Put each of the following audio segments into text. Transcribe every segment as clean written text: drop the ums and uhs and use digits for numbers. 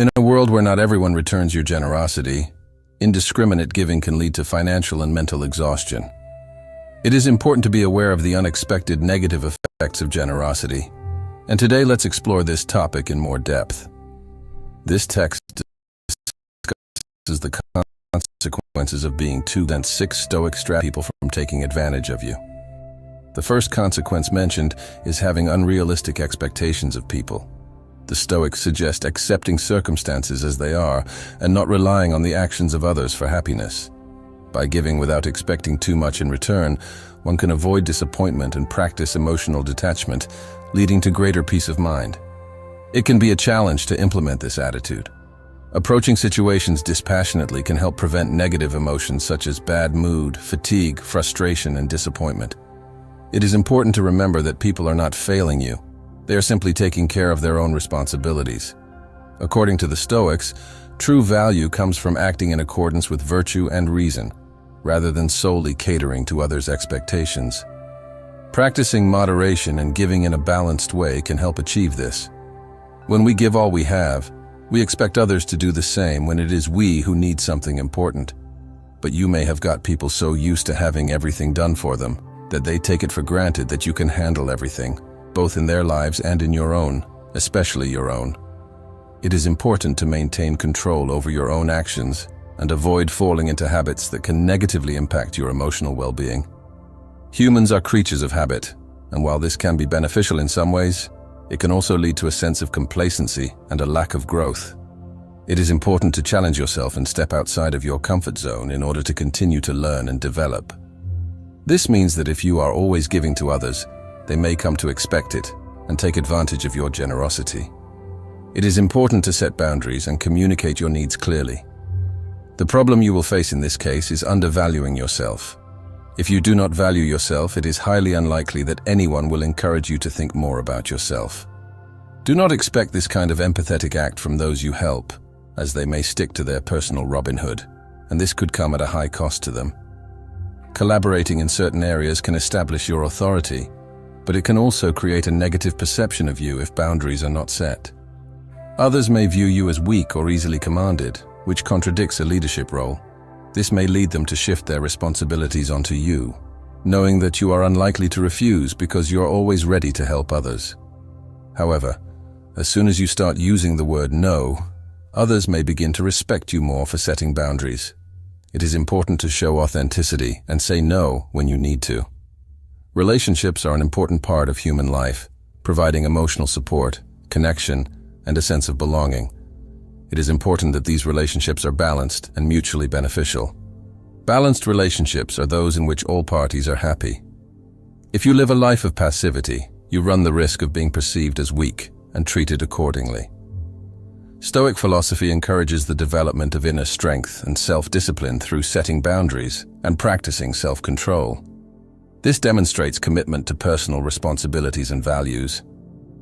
In a world where not everyone returns your generosity, indiscriminate giving can lead to financial and mental exhaustion. It is important to be aware of the unexpected negative effects of generosity, and today let's explore this topic in more depth. This text discusses the consequences of being too dense. 6 Stoic strategies people from taking advantage of you. The first consequence mentioned is having unrealistic expectations of people. The Stoics suggest accepting circumstances as they are and not relying on the actions of others for happiness. By giving without expecting too much in return, one can avoid disappointment and practice emotional detachment, leading to greater peace of mind. It can be a challenge to implement this attitude. Approaching situations dispassionately can help prevent negative emotions such as bad mood, fatigue, frustration, and disappointment. It is important to remember that people are not failing you. They are simply taking care of their own responsibilities. According to the Stoics, true value comes from acting in accordance with virtue and reason, rather than solely catering to others' expectations. Practicing moderation and giving in a balanced way can help achieve this. When we give all we have, we expect others to do the same when it is we who need something important. But you may have got people so used to having everything done for them that they take it for granted that you can handle everything, both in their lives and in your own, especially your own. It is important to maintain control over your own actions and avoid falling into habits that can negatively impact your emotional well-being. Humans are creatures of habit, and while this can be beneficial in some ways, it can also lead to a sense of complacency and a lack of growth. It is important to challenge yourself and step outside of your comfort zone in order to continue to learn and develop. This means that if you are always giving to others, they may come to expect it and take advantage of your generosity. It is important to set boundaries and communicate your needs clearly. The problem you will face in this case is undervaluing yourself. If you do not value yourself, it is highly unlikely that anyone will encourage you to think more about yourself. Do not expect this kind of empathetic act from those you help, as they may stick to their personal Robin Hood, and this could come at a high cost to them. Collaborating in certain areas can establish your authority, but it can also create a negative perception of you if boundaries are not set. Others may view you as weak or easily commanded, which contradicts a leadership role. This may lead them to shift their responsibilities onto you, knowing that you are unlikely to refuse because you are always ready to help others. However, as soon as you start using the word no, others may begin to respect you more for setting boundaries. It is important to show authenticity and say no when you need to. Relationships are an important part of human life, providing emotional support, connection, and a sense of belonging. It is important that these relationships are balanced and mutually beneficial. Balanced relationships are those in which all parties are happy. If you live a life of passivity, you run the risk of being perceived as weak and treated accordingly. Stoic philosophy encourages the development of inner strength and self-discipline through setting boundaries and practicing self-control. This demonstrates commitment to personal responsibilities and values,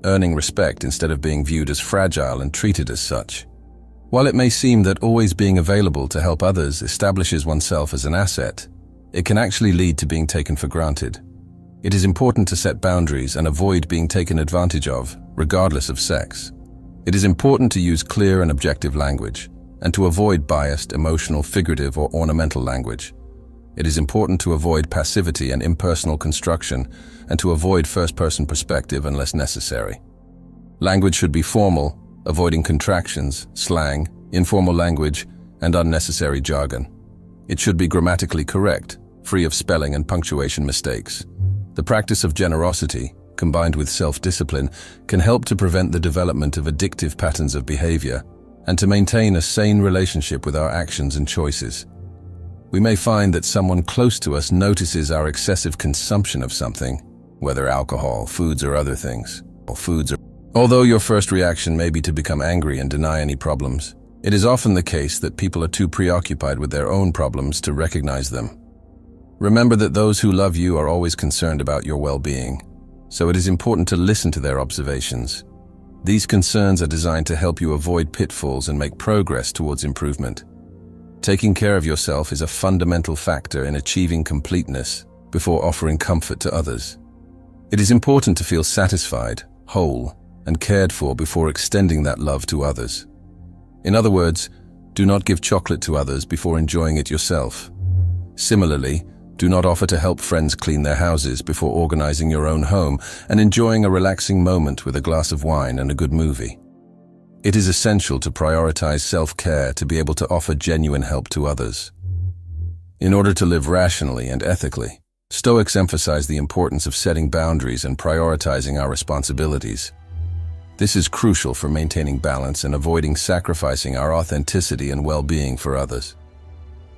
earning respect instead of being viewed as fragile and treated as such. While it may seem that always being available to help others establishes oneself as an asset, it can actually lead to being taken for granted. It is important to set boundaries and avoid being taken advantage of, regardless of sex. It is important to use clear and objective language, and to avoid biased, emotional, figurative, or ornamental language. It is important to avoid passivity and impersonal construction, and to avoid first-person perspective unless necessary. Language should be formal, avoiding contractions, slang, informal language, and unnecessary jargon. It should be grammatically correct, free of spelling and punctuation mistakes. The practice of generosity, combined with self-discipline, can help to prevent the development of addictive patterns of behavior and to maintain a sane relationship with our actions and choices. We may find that someone close to us notices our excessive consumption of something, whether alcohol, foods, or other things. Although your first reaction may be to become angry and deny any problems, it is often the case that people are too preoccupied with their own problems to recognize them. Remember that those who love you are always concerned about your well-being, so it is important to listen to their observations. These concerns are designed to help you avoid pitfalls and make progress towards improvement. Taking care of yourself is a fundamental factor in achieving completeness before offering comfort to others. It is important to feel satisfied, whole, and cared for before extending that love to others. In other words, do not give chocolate to others before enjoying it yourself. Similarly, do not offer to help friends clean their houses before organizing your own home and enjoying a relaxing moment with a glass of wine and a good movie. It is essential to prioritize self-care to be able to offer genuine help to others. In order to live rationally and ethically, Stoics emphasize the importance of setting boundaries and prioritizing our responsibilities. This is crucial for maintaining balance and avoiding sacrificing our authenticity and well-being for others.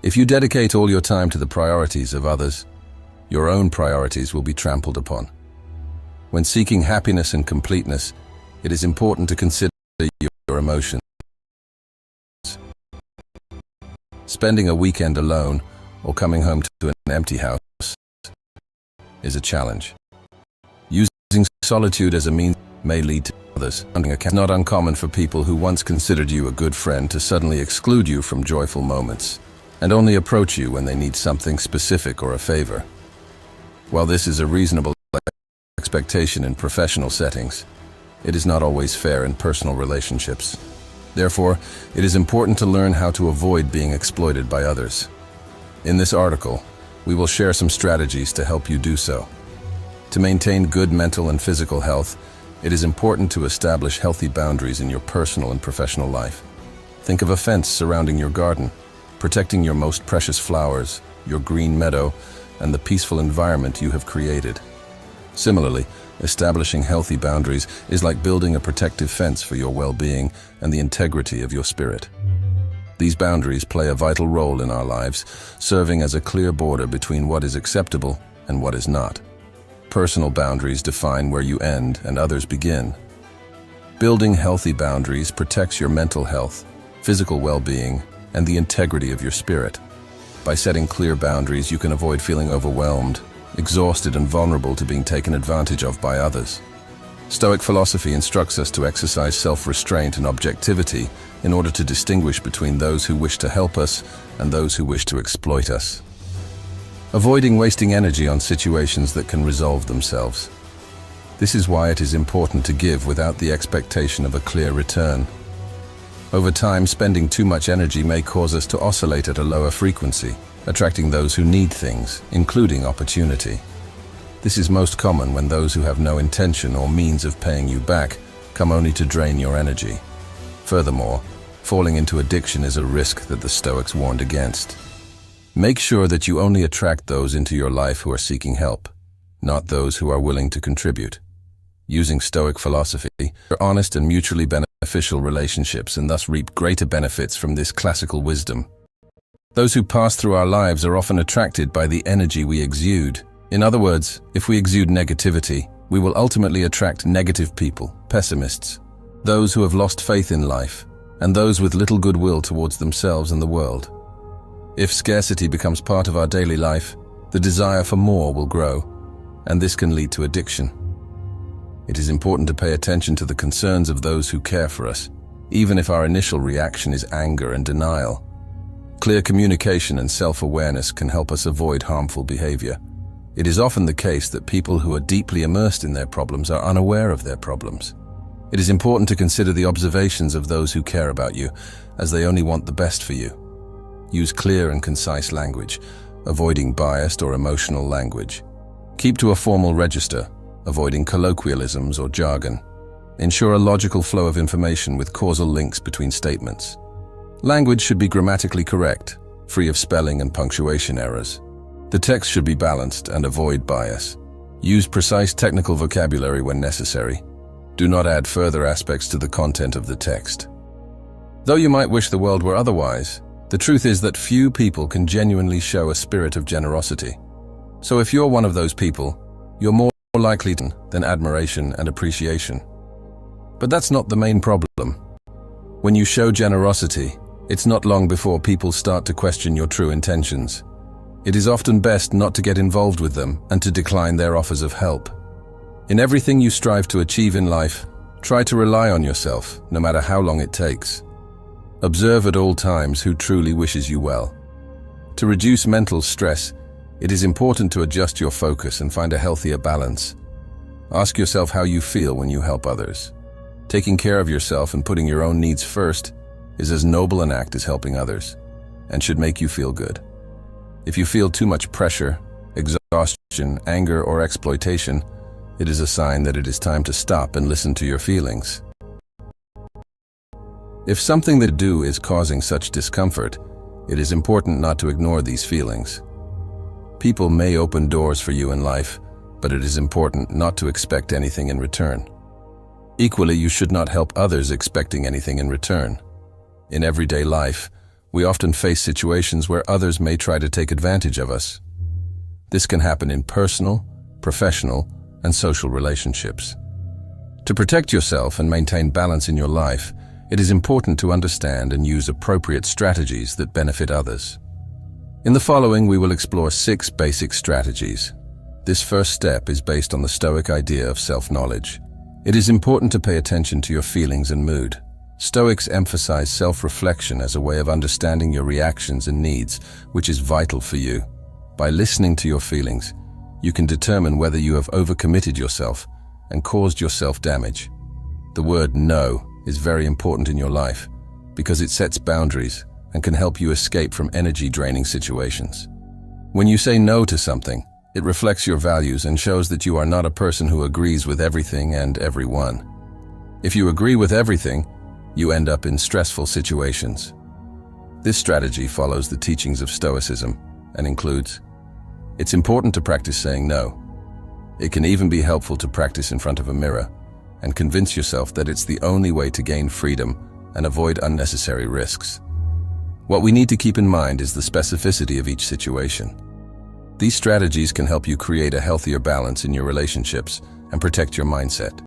If you dedicate all your time to the priorities of others, your own priorities will be trampled upon. When seeking happiness and completeness, it is important to consider your emotions. Spending a weekend alone or coming home to an empty house is a challenge. Using solitude as a means may lead to others. It's not uncommon for people who once considered you a good friend to suddenly exclude you from joyful moments and only approach you when they need something specific or a favor. While this is a reasonable expectation in professional settings, it is not always fair in personal relationships. Therefore, it is important to learn how to avoid being exploited by others. In this article, we will share some strategies to help you do so. To maintain good mental and physical health, it is important to establish healthy boundaries in your personal and professional life. Think of a fence surrounding your garden, protecting your most precious flowers, your green meadow, and the peaceful environment you have created. Similarly, establishing healthy boundaries is like building a protective fence for your well-being and the integrity of your spirit. These boundaries play a vital role in our lives, serving as a clear border between what is acceptable and what is not. Personal boundaries define where you end and others begin. Building healthy boundaries protects your mental health, physical well-being, and the integrity of your spirit. By setting clear boundaries, you can avoid feeling overwhelmed, exhausted, and vulnerable to being taken advantage of by others. Stoic philosophy instructs us to exercise self-restraint and objectivity in order to distinguish between those who wish to help us and those who wish to exploit us. Avoiding wasting energy on situations that can resolve themselves. This is why it is important to give without the expectation of a clear return. Over time, spending too much energy may cause us to oscillate at a lower frequency, attracting those who need things, including opportunity. This is most common when those who have no intention or means of paying you back come only to drain your energy. Furthermore, falling into addiction is a risk that the Stoics warned against. Make sure that you only attract those into your life who are seeking help, not those who are willing to contribute. Using Stoic philosophy, are honest and mutually beneficial relationships and thus reap greater benefits from this classical wisdom. Those who pass through our lives are often attracted by the energy we exude. In other words, if we exude negativity, we will ultimately attract negative people, pessimists, those who have lost faith in life, and those with little goodwill towards themselves and the world. If scarcity becomes part of our daily life, the desire for more will grow, and this can lead to addiction. It is important to pay attention to the concerns of those who care for us, even if our initial reaction is anger and denial. Clear communication and self-awareness can help us avoid harmful behavior. It is often the case that people who are deeply immersed in their problems are unaware of their problems. It is important to consider the observations of those who care about you, as they only want the best for you. Use clear and concise language, avoiding biased or emotional language. Keep to a formal register, avoiding colloquialisms or jargon. Ensure a logical flow of information with causal links between statements. Language should be grammatically correct, free of spelling and punctuation errors. The text should be balanced and avoid bias. Use precise technical vocabulary when necessary. Do not add further aspects to the content of the text. Though you might wish the world were otherwise, the truth is that few people can genuinely show a spirit of generosity. So if you're one of those people, you're more likely than admiration and appreciation. But that's not the main problem. When you show generosity, it's not long before people start to question your true intentions. It is often best not to get involved with them and to decline their offers of help. In everything you strive to achieve in life, try to rely on yourself, no matter how long it takes. Observe at all times who truly wishes you well. To reduce mental stress, it is important to adjust your focus and find a healthier balance. Ask yourself how you feel when you help others. Taking care of yourself and putting your own needs first is as noble an act as helping others, and should make you feel good. If you feel too much pressure, exhaustion, anger, or exploitation, it is a sign that it is time to stop and listen to your feelings. If something that you do is causing such discomfort, it is important not to ignore these feelings. People may open doors for you in life, but it is important not to expect anything in return. Equally, you should not help others expecting anything in return. In everyday life, we often face situations where others may try to take advantage of us. This can happen in personal, professional, and social relationships. To protect yourself and maintain balance in your life, it is important to understand and use appropriate strategies that benefit others. In the following, we will explore 6 basic strategies. This first step is based on the Stoic idea of self-knowledge. It is important to pay attention to your feelings and mood. Stoics emphasize self-reflection as a way of understanding your reactions and needs, which is vital for you. By listening to your feelings, you can determine whether you have overcommitted yourself and caused yourself damage. The word no is very important in your life because it sets boundaries and can help you escape from energy-draining situations. When you say no to something, it reflects your values and shows that you are not a person who agrees with everything and everyone. If you agree with everything, you end up in stressful situations. This strategy follows the teachings of Stoicism and includes: it's important to practice saying no. It can even be helpful to practice in front of a mirror and convince yourself that it's the only way to gain freedom and avoid unnecessary risks. What we need to keep in mind is the specificity of each situation. These strategies can help you create a healthier balance in your relationships and protect your mindset.